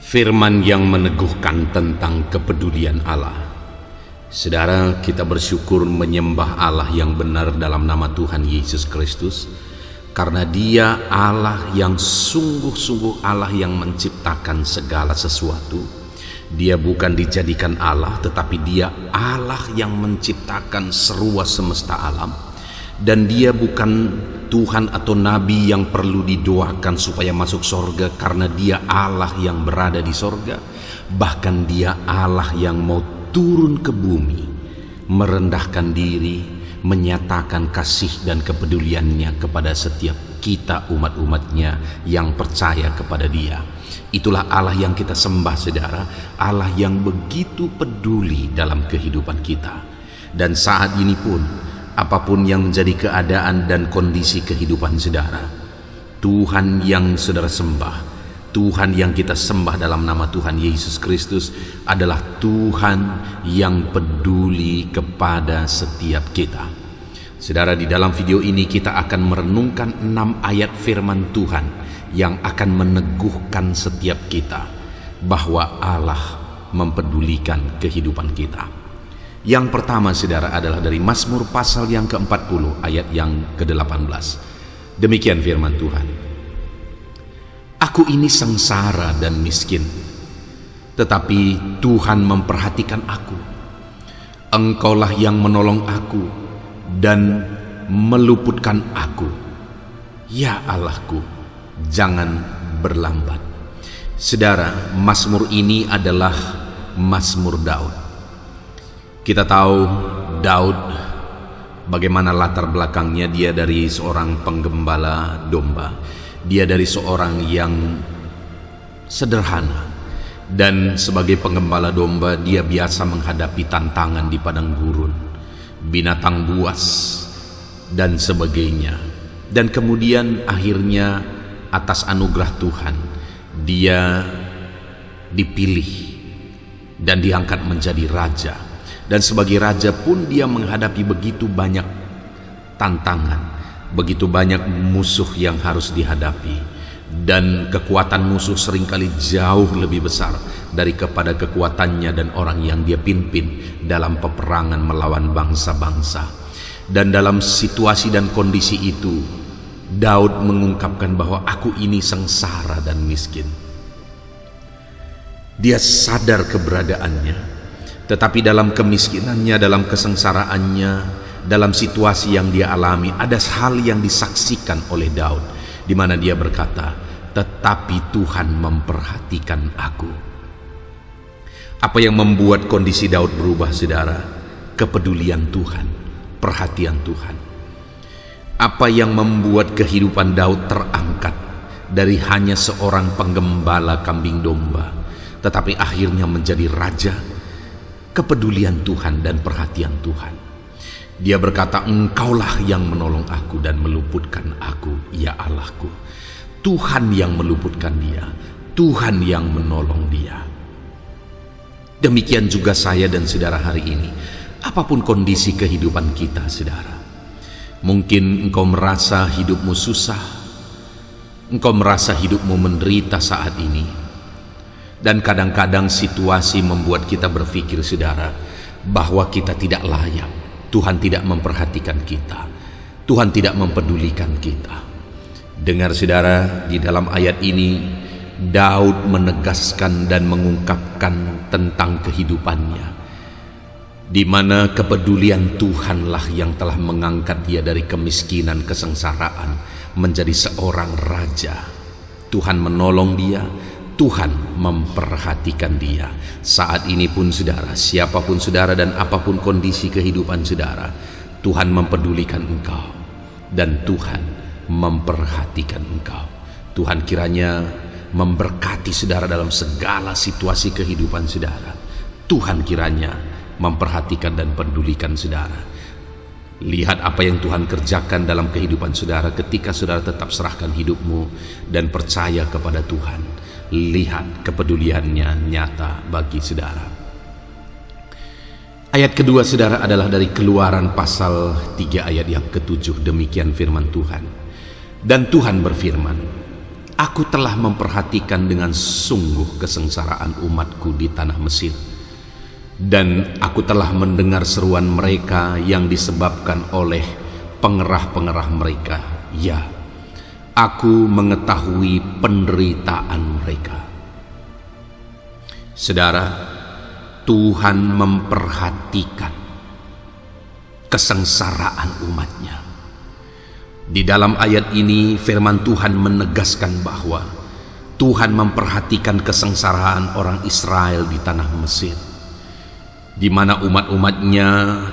Firman yang meneguhkan tentang kepedulian Allah. Saudara, kita bersyukur menyembah Allah yang benar dalam nama Tuhan Yesus Kristus, karena Dia Allah yang sungguh-sungguh Allah yang menciptakan segala sesuatu. Dia bukan dijadikan Allah, tetapi Dia Allah yang menciptakan seruas semesta alam. Dan Dia bukan Tuhan atau Nabi yang perlu didoakan supaya masuk sorga, karena Dia Allah yang berada di sorga. Bahkan Dia Allah yang mau turun ke bumi, merendahkan diri, menyatakan kasih dan kepeduliannya kepada setiap kita umat-umatnya yang percaya kepada Dia. Itulah Allah yang kita sembah, saudara. Allah yang begitu peduli dalam kehidupan kita. Dan saat ini pun, apapun yang menjadi keadaan dan kondisi kehidupan saudara, Tuhan yang saudara sembah, Tuhan yang kita sembah dalam nama Tuhan Yesus Kristus adalah Tuhan yang peduli kepada setiap kita. Saudara, di dalam video ini kita akan merenungkan 6 ayat firman Tuhan yang akan meneguhkan setiap kita bahwa Allah mempedulikan kehidupan kita. Yang pertama, saudara, adalah dari Mazmur pasal yang ke-40 ayat yang ke-18. Demikian firman Tuhan. Aku ini sengsara dan miskin, tetapi Tuhan memperhatikan aku. Engkaulah yang menolong aku dan meluputkan aku. Ya Allahku, jangan berlambat. Saudara, Mazmur ini adalah Mazmur Daud. Kita tahu Daud bagaimana latar belakangnya. Dia dari seorang penggembala domba. Dia dari seorang yang sederhana. Dan sebagai penggembala domba, dia biasa menghadapi tantangan di padang gurun, binatang buas, dan sebagainya. Dan kemudian akhirnya atas anugerah Tuhan, dia dipilih dan diangkat menjadi raja. Dan sebagai raja pun dia menghadapi begitu banyak tantangan, begitu banyak musuh yang harus dihadapi. Dan kekuatan musuh seringkali jauh lebih besar daripada kekuatannya dan orang yang dia pimpin dalam peperangan melawan bangsa-bangsa. Dan dalam situasi dan kondisi itu, Daud mengungkapkan bahwa aku ini sengsara dan miskin. Dia sadar keberadaannya. Tetapi dalam kemiskinannya, dalam kesengsaraannya, dalam situasi yang dia alami, ada hal yang disaksikan oleh Daud, di mana dia berkata, tetapi Tuhan memperhatikan aku. Apa yang membuat kondisi Daud berubah, saudara? Kepedulian Tuhan, perhatian Tuhan. Apa yang membuat kehidupan Daud terangkat dari hanya seorang penggembala kambing domba, tetapi akhirnya menjadi raja? Kepedulian Tuhan dan perhatian Tuhan. Dia berkata, Engkaulah yang menolong aku dan meluputkan aku, ya Allahku. Tuhan yang meluputkan dia, Tuhan yang menolong dia. Demikian juga saya dan saudara hari ini. Apapun kondisi kehidupan kita, saudara, mungkin engkau merasa hidupmu susah, engkau merasa hidupmu menderita saat ini. Dan kadang-kadang situasi membuat kita berpikir, saudara, bahwa kita tidak layak. Tuhan tidak memperhatikan kita. Tuhan tidak mempedulikan kita. Dengar, saudara, di dalam ayat ini Daud menegaskan dan mengungkapkan tentang kehidupannya, di mana kepedulian Tuhanlah yang telah mengangkat dia dari kemiskinan, kesengsaraan, menjadi seorang raja. Tuhan menolong dia, Tuhan memperhatikan dia. Saat ini pun, saudara, siapapun saudara dan apapun kondisi kehidupan saudara, Tuhan mempedulikan engkau dan Tuhan memperhatikan engkau. Tuhan kiranya memberkati saudara dalam segala situasi kehidupan saudara. Tuhan kiranya memperhatikan dan pedulikan saudara. Lihat apa yang Tuhan kerjakan dalam kehidupan saudara ketika saudara tetap serahkan hidupmu dan percaya kepada Tuhan. Lihat kepeduliannya nyata bagi saudara. Ayat kedua, saudara, adalah dari Keluaran pasal 3 ayat yang ke-7. Demikian firman Tuhan. Dan Tuhan berfirman, Aku telah memperhatikan dengan sungguh kesengsaraan umatku di tanah Mesir, dan aku telah mendengar seruan mereka yang disebabkan oleh pengerah-pengerah mereka. Ya, aku mengetahui penderitaan mereka. Saudara, Tuhan memperhatikan kesengsaraan umatnya. Di dalam ayat ini firman Tuhan menegaskan bahwa Tuhan memperhatikan kesengsaraan orang Israel di tanah Mesir, di mana umat-umatnya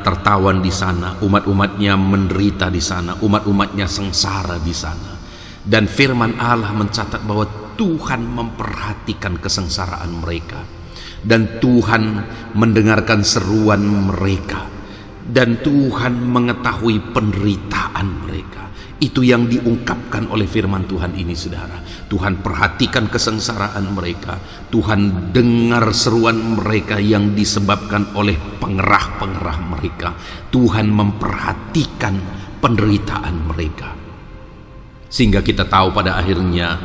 tertawan di sana, umat-umatnya menderita di sana, umat-umatnya sengsara di sana. Dan firman Allah mencatat bahwa Tuhan memperhatikan kesengsaraan mereka, dan Tuhan mendengarkan seruan mereka, dan Tuhan mengetahui penderitaan mereka. Itu yang diungkapkan oleh firman Tuhan ini, saudara. Tuhan perhatikan kesengsaraan mereka. Tuhan dengar seruan mereka yang disebabkan oleh pengerah-pengerah mereka. Tuhan memperhatikan penderitaan mereka. Sehingga kita tahu pada akhirnya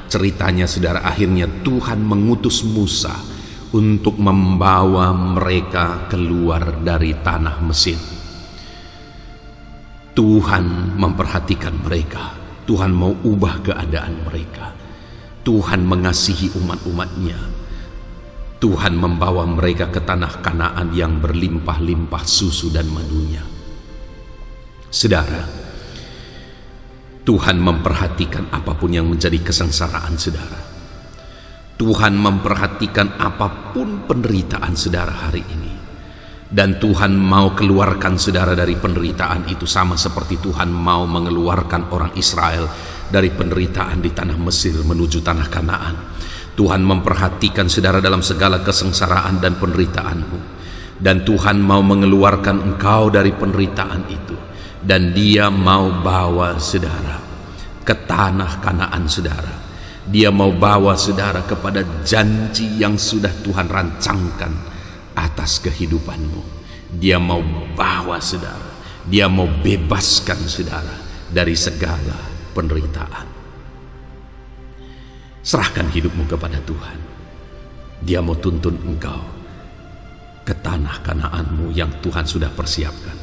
ceritanya, saudara, akhirnya Tuhan mengutus Musa untuk membawa mereka keluar dari tanah Mesir. Tuhan memperhatikan mereka. Tuhan mau ubah keadaan mereka. Tuhan mengasihi umat-umatnya. Tuhan membawa mereka ke tanah Kanaan yang berlimpah-limpah susu dan madunya. Saudara, Tuhan memperhatikan apapun yang menjadi kesengsaraan saudara. Tuhan memperhatikan apapun penderitaan saudara hari ini. Dan Tuhan mau keluarkan saudara dari penderitaan itu, sama seperti Tuhan mau mengeluarkan orang Israel dari penderitaan di tanah Mesir menuju tanah Kanaan. Tuhan memperhatikan saudara dalam segala kesengsaraan dan penderitaanmu, dan Tuhan mau mengeluarkan engkau dari penderitaan itu, dan Dia mau bawa saudara ke tanah Kanaan saudara. Dia mau bawa saudara kepada janji yang sudah Tuhan rancangkan atas kehidupanmu. Dia mau bawa saudara, Dia mau bebaskan saudara dari segala penderitaan. Serahkan hidupmu kepada Tuhan. Dia mau tuntun engkau ke tanah Kanaanmu yang Tuhan sudah persiapkan.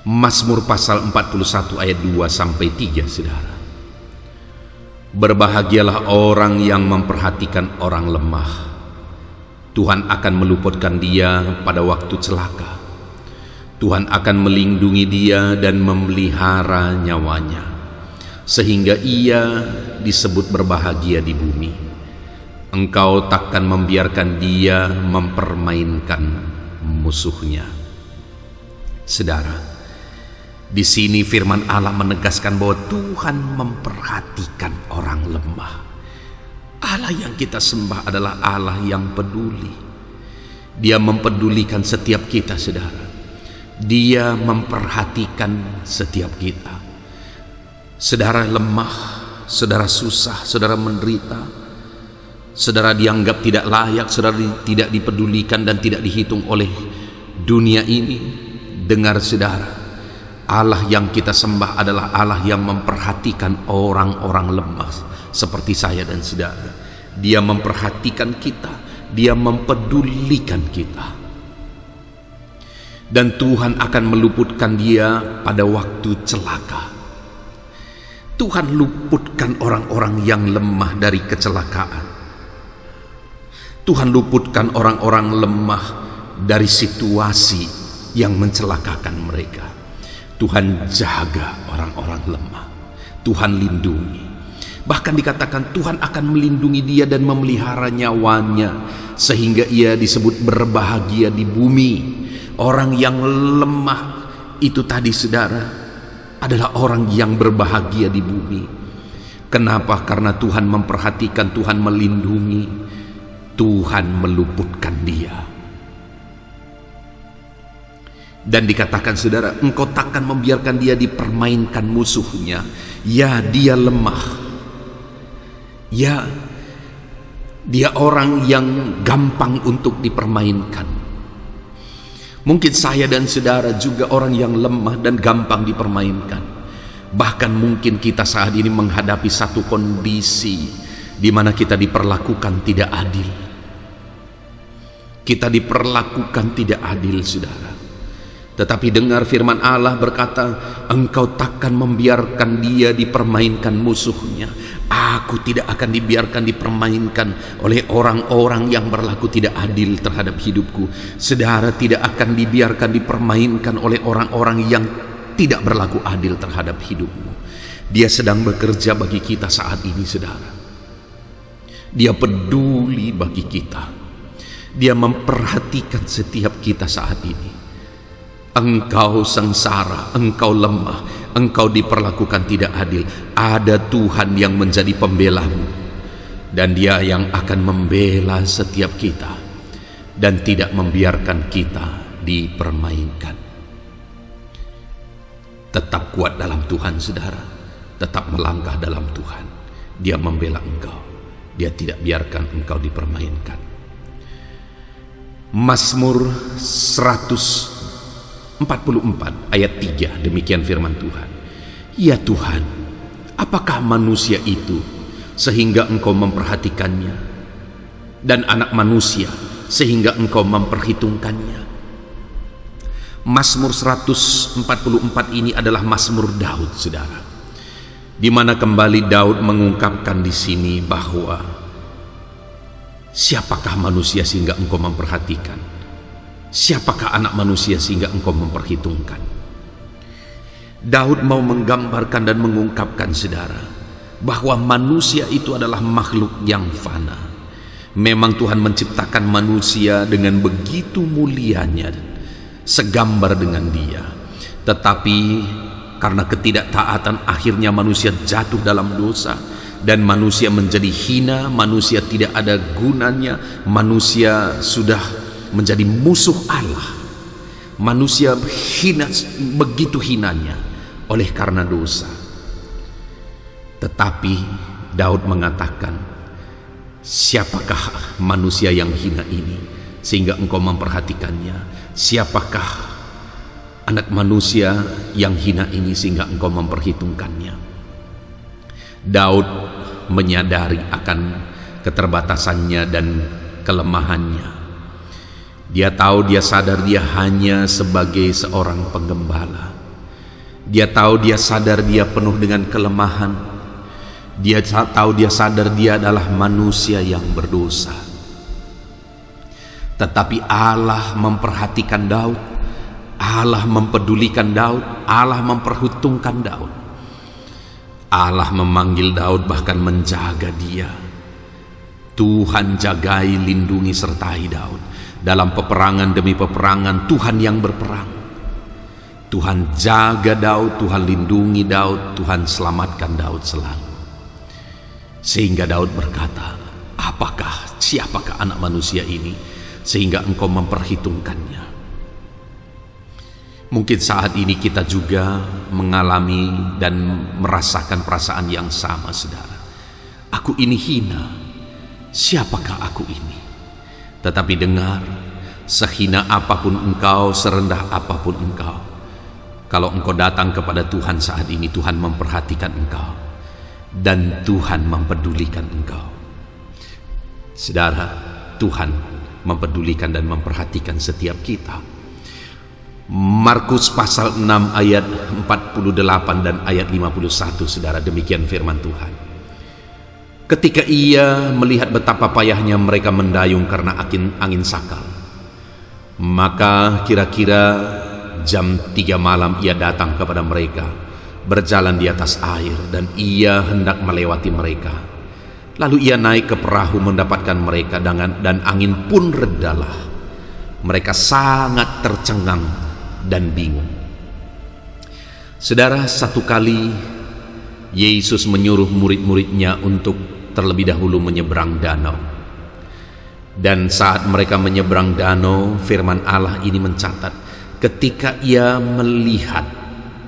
Mazmur pasal 41 ayat 2-3, saudara. Berbahagialah orang yang memperhatikan orang lemah. Tuhan akan meluputkan dia pada waktu celaka. Tuhan akan melindungi dia dan memelihara nyawanya, sehingga ia disebut berbahagia di bumi. Engkau takkan membiarkan dia mempermainkan musuhnya. Saudara, di sini firman Allah menegaskan bahwa Tuhan memperhatikan orang lemah. Allah yang kita sembah adalah Allah yang peduli. Dia mempedulikan setiap kita, saudara. Dia memperhatikan setiap kita. Saudara lemah, saudara susah, saudara menderita, saudara dianggap tidak layak, saudara tidak dipedulikan dan tidak dihitung oleh dunia ini. Dengar saudara, Allah yang kita sembah adalah Allah yang memperhatikan orang-orang lemah seperti saya dan saudara. Dia memperhatikan kita, Dia mempedulikan kita. Dan Tuhan akan meluputkan dia pada waktu celaka. Tuhan luputkan orang-orang yang lemah dari kecelakaan. Tuhan luputkan orang-orang lemah dari situasi yang mencelakakan mereka. Tuhan jaga orang-orang lemah. Tuhan lindungi. Bahkan dikatakan Tuhan akan melindungi dia dan memelihara nyawanya, sehingga ia disebut berbahagia di bumi. Orang yang lemah itu tadi, saudara, adalah orang yang berbahagia di bumi. Kenapa? Karena Tuhan memperhatikan, Tuhan melindungi, Tuhan meluputkan dia. Dan dikatakan, saudara, engkau takkan membiarkan dia dipermainkan musuhnya. Ya, dia lemah. Ya, dia orang yang gampang untuk dipermainkan. Mungkin saya dan saudara juga orang yang lemah dan gampang dipermainkan. Bahkan mungkin kita saat ini menghadapi satu kondisi di mana kita diperlakukan tidak adil. Kita diperlakukan tidak adil, saudara. Tetapi dengar firman Allah berkata, engkau takkan membiarkan dia dipermainkan musuhnya. Aku tidak akan dibiarkan dipermainkan oleh orang-orang yang berlaku tidak adil terhadap hidupku. Saudara tidak akan dibiarkan dipermainkan oleh orang-orang yang tidak berlaku adil terhadap hidupmu. Dia sedang bekerja bagi kita saat ini, saudara. Dia peduli bagi kita. Dia memperhatikan setiap kita saat ini. Engkau sengsara, engkau lemah, engkau diperlakukan tidak adil. Ada Tuhan yang menjadi pembelamu, dan Dia yang akan membela setiap kita dan tidak membiarkan kita dipermainkan. Tetap kuat dalam Tuhan, saudara. Tetap melangkah dalam Tuhan. Dia membela engkau. Dia tidak biarkan engkau dipermainkan. Mazmur 144 ayat 3, demikian firman Tuhan. Ya Tuhan, apakah manusia itu sehingga engkau memperhatikannya, dan anak manusia sehingga engkau memperhitungkannya? Mazmur 144 ini adalah Mazmur Daud, saudara, di mana kembali Daud mengungkapkan di sini bahwa siapakah manusia sehingga engkau memperhatikan? Siapakah anak manusia sehingga engkau memperhitungkan? Daud mau menggambarkan dan mengungkapkan, saudara, bahwa manusia itu adalah makhluk yang fana. Memang Tuhan menciptakan manusia dengan begitu mulianya, segambar dengan Dia. Tetapi karena ketidaktaatan, akhirnya manusia jatuh dalam dosa, dan manusia menjadi hina, manusia tidak ada gunanya, manusia sudah menjadi musuh Allah. Manusia hina, begitu hinanya oleh karena dosa. Tetapi Daud mengatakan, siapakah manusia yang hina ini sehingga engkau memperhatikannya? Siapakah anak manusia yang hina ini sehingga engkau memperhitungkannya? Daud menyadari akan keterbatasannya dan kelemahannya. Dia tahu, dia sadar dia hanya sebagai seorang penggembala. Dia tahu, dia sadar dia penuh dengan kelemahan. Dia tahu, dia sadar dia adalah manusia yang berdosa. Tetapi Allah memperhatikan Daud, Allah mempedulikan Daud, Allah memperhitungkan Daud. Allah memanggil Daud, bahkan menjaga dia. Tuhan jagai, lindungi, sertai Daud. Dalam peperangan demi peperangan, Tuhan yang berperang. Tuhan jaga Daud, Tuhan lindungi Daud, Tuhan selamatkan Daud selalu. Sehingga Daud berkata, siapakah anak manusia ini sehingga engkau memperhitungkannya? Mungkin saat ini kita juga mengalami dan merasakan perasaan yang sama, saudara. Aku ini hina, siapakah aku ini? Tetapi dengar, sehina apapun engkau, serendah apapun engkau, kalau engkau datang kepada Tuhan saat ini, Tuhan memperhatikan engkau dan Tuhan mempedulikan engkau. Saudara, Tuhan mempedulikan dan memperhatikan setiap kita. Markus pasal 6 ayat 48 dan ayat 51, saudara, demikian firman Tuhan. Ketika ia melihat betapa payahnya mereka mendayung karena angin sakal, maka kira-kira jam 3 malam ia datang kepada mereka, berjalan di atas air, dan ia hendak melewati mereka. Lalu ia naik ke perahu mendapatkan mereka, dan angin pun redalah. Mereka sangat tercengang dan bingung. Saudara, satu kali Yesus menyuruh murid-muridnya untuk terlebih dahulu menyeberang danau. Dan saat mereka menyeberang danau, firman Allah ini mencatat, ketika ia melihat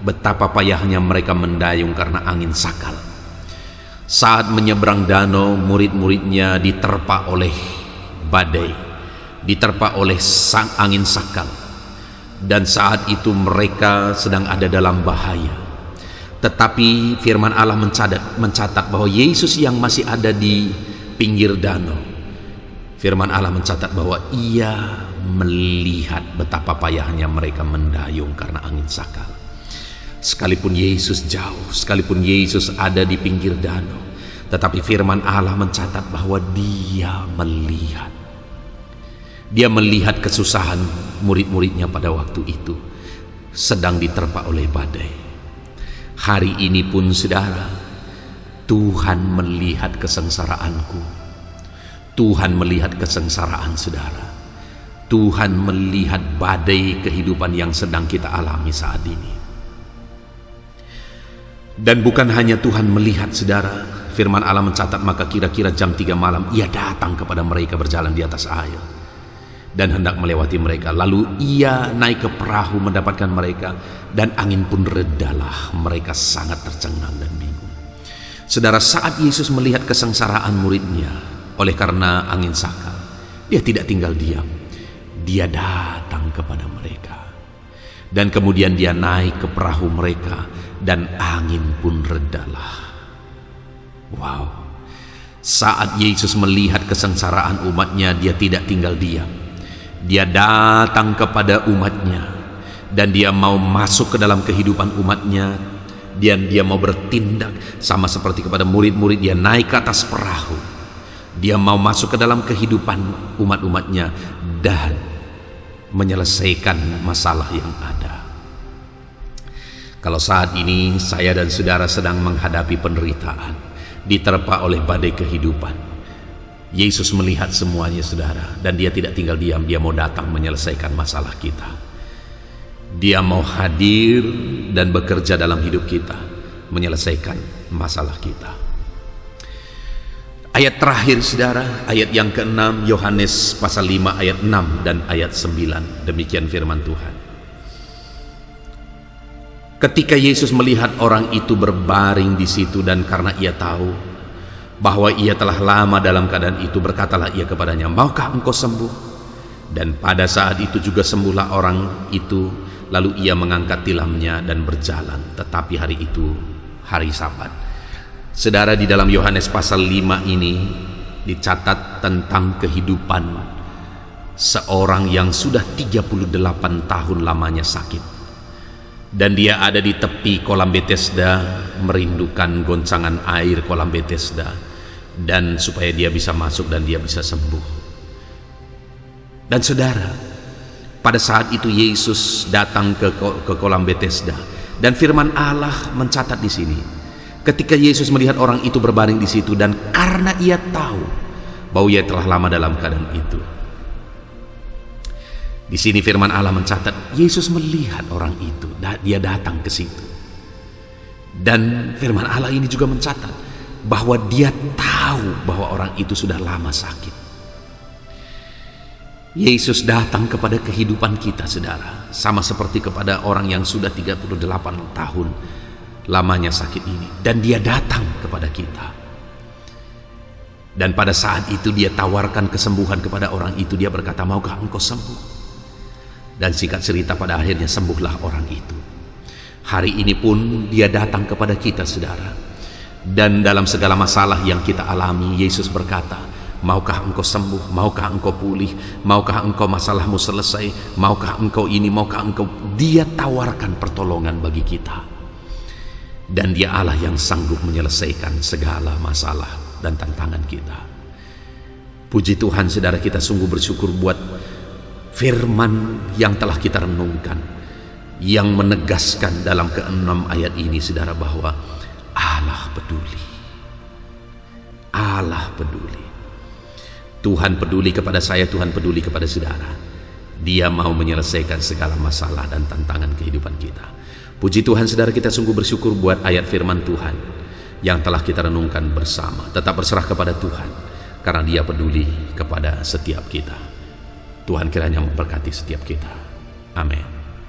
betapa payahnya mereka mendayung karena angin sakal. Saat menyeberang danau, murid-muridnya diterpa oleh badai, diterpa oleh angin sakal. Dan saat itu mereka sedang ada dalam bahaya. Tetapi firman Allah mencatat bahwa Yesus yang masih ada di pinggir danau, firman Allah mencatat bahwa ia melihat betapa payahnya mereka mendayung karena angin sakal. Sekalipun Yesus jauh, sekalipun Yesus ada di pinggir danau, tetapi firman Allah mencatat bahwa dia melihat. Dia melihat kesusahan murid-muridnya pada waktu itu sedang diterpa oleh badai. Hari ini pun saudara, Tuhan melihat kesengsaraanku. Tuhan melihat kesengsaraan saudara. Tuhan melihat badai kehidupan yang sedang kita alami saat ini. Dan bukan hanya Tuhan melihat saudara, firman Allah mencatat maka kira-kira jam 3 malam ia datang kepada mereka berjalan di atas air dan hendak melewati mereka. Lalu ia naik ke perahu mendapatkan mereka, dan angin pun redalah. Mereka sangat tercengang dan bingung. Saudara, saat Yesus melihat kesengsaraan muridnya oleh karena angin sakal, dia tidak tinggal diam. Dia datang kepada mereka, dan kemudian dia naik ke perahu mereka, dan angin pun redalah. Wow. Saat Yesus melihat kesengsaraan umatnya, dia tidak tinggal diam. Dia datang kepada umatnya, dan dia mau masuk ke dalam kehidupan umatnya, dan dia mau bertindak sama seperti kepada murid-murid. Dia naik ke atas perahu, dia mau masuk ke dalam kehidupan umat-umatnya dan menyelesaikan masalah yang ada. Kalau saat ini saya dan saudara sedang menghadapi penderitaan, diterpa oleh badai kehidupan, Yesus melihat semuanya saudara, dan dia tidak tinggal diam. Dia mau datang menyelesaikan masalah kita. Dia mau hadir dan bekerja dalam hidup kita, menyelesaikan masalah kita. Ayat terakhir saudara, ayat yang ke-6, Yohanes pasal 5 ayat 6 dan ayat 9. Demikian firman Tuhan. Ketika Yesus melihat orang itu berbaring di situ, dan karena ia tahu bahwa ia telah lama dalam keadaan itu, berkatalah ia kepadanya, "Maukah engkau sembuh?" Dan pada saat itu juga sembuhlah orang itu. Lalu ia mengangkat tilamnya dan berjalan. Tetapi hari itu hari Sabat. Saudara, di dalam Yohanes pasal 5 ini dicatat tentang kehidupan seorang yang sudah 38 tahun lamanya sakit, dan dia ada di tepi kolam Betesda, merindukan goncangan air kolam Betesda, dan supaya dia bisa masuk dan dia bisa sembuh. Dan saudara, pada saat itu Yesus datang ke kolam Betesda, dan firman Allah mencatat di sini, ketika Yesus melihat orang itu berbaring di situ, dan karena ia tahu bahwa ia telah lama dalam keadaan itu. Di sini firman Allah mencatat Yesus melihat orang itu, dia datang ke situ. Dan firman Allah ini juga mencatat bahwa dia tahu bahwa orang itu sudah lama sakit. Yesus datang kepada kehidupan kita saudara, sama seperti kepada orang yang sudah 38 tahun lamanya sakit ini, dan dia datang kepada kita. Dan pada saat itu dia tawarkan kesembuhan kepada orang itu. Dia berkata, "Maukah engkau sembuh?" Dan singkat cerita, pada akhirnya sembuhlah orang itu. Hari ini pun dia datang kepada kita saudara. Dan dalam segala masalah yang kita alami, Yesus berkata, "Maukah engkau sembuh? Maukah engkau pulih? Maukah engkau masalahmu selesai? Maukah engkau ini? Maukah engkau?" Dia tawarkan pertolongan bagi kita. Dan dia Allah yang sanggup menyelesaikan segala masalah dan tantangan kita. Puji Tuhan saudara, kita sungguh bersyukur buat firman yang telah kita renungkan, yang menegaskan dalam ke-6 ayat ini saudara, bahwa Allah peduli. Allah peduli. Tuhan peduli kepada saya, Tuhan peduli kepada saudara. Dia mau menyelesaikan segala masalah dan tantangan kehidupan kita. Puji Tuhan saudara, kita sungguh bersyukur buat ayat firman Tuhan yang telah kita renungkan bersama. Tetap berserah kepada Tuhan, karena Dia peduli kepada setiap kita. Tuhan kiranya memberkati setiap kita. Amin.